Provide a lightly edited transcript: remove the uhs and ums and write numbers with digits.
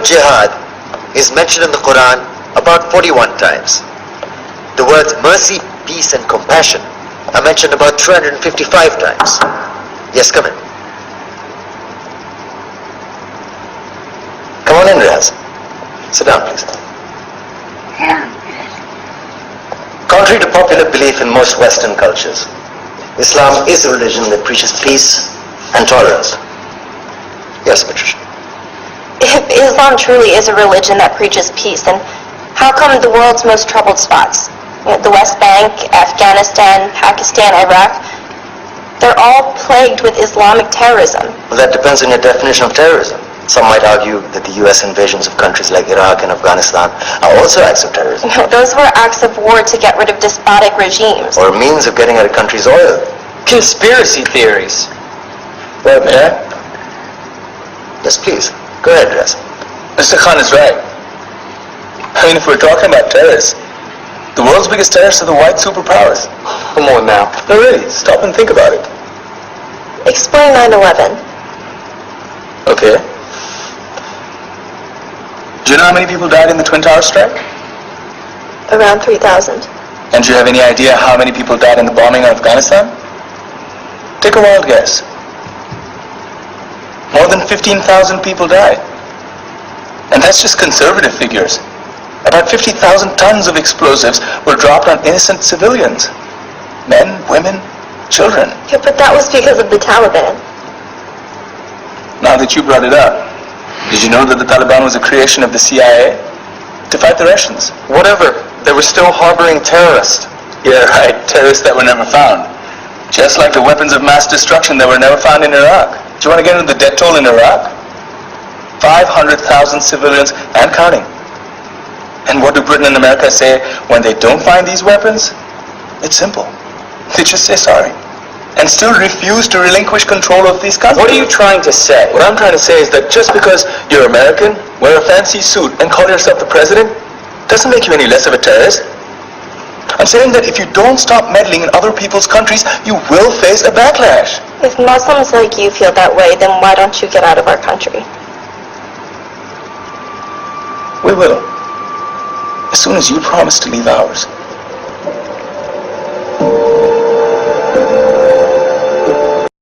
word jihad is mentioned in the Quran about 41 times. The words mercy, peace and compassion are mentioned about 355 times. Yes, come in. Come on in, Riaz. Sit down, please. Contrary to popular belief in most Western cultures, Islam is a religion that preaches peace and tolerance. Yes, Patricia. If Islam truly is a religion that preaches peace, then how come the world's most troubled spots, the West Bank, Afghanistan, Pakistan, Iraq, they're all plagued with Islamic terrorism? Well, that depends on your definition of terrorism. Some might argue that the US invasions of countries like Iraq and Afghanistan are also acts of terrorism. No, those were acts of war to get rid of despotic regimes. Or a means of getting at a country's oil. Conspiracy theories. Well, may I? Yes, please. Go ahead, Riaz. Mr. Khan is right. I mean, if we're talking about terrorists, the world's biggest terrorists are the white superpowers. Come on now. No, really, stop and think about it. Explain 9/11. Okay. Do you know how many people died in the Twin Towers strike? Around 3,000. And do you have any idea how many people died in the bombing of Afghanistan? Take a wild guess. More than 15,000 people died. And that's just conservative figures. About 50,000 tons of explosives were dropped on innocent civilians. Men, women, children. Yeah, but that was because of the Taliban. Now that you brought it up, did you know that the Taliban was a creation of the CIA to fight the Russians? Whatever. They were still harboring terrorists. Yeah, right. Terrorists that were never found. Just like the weapons of mass destruction that were never found in Iraq. Do you want to get into the death toll in Iraq? 500,000 civilians and counting. And what do Britain and America say when they don't find these weapons? It's simple. They just say sorry. And still refuse to relinquish control of these countries. What are you trying to say? What I'm trying to say is that just because you're American, wear a fancy suit, and call yourself the president, doesn't make you any less of a terrorist. I'm saying that if you don't stop meddling in other people's countries, you will face a backlash. If Muslims like you feel that way, then why don't you get out of our country? We will. As soon as you promise to leave ours.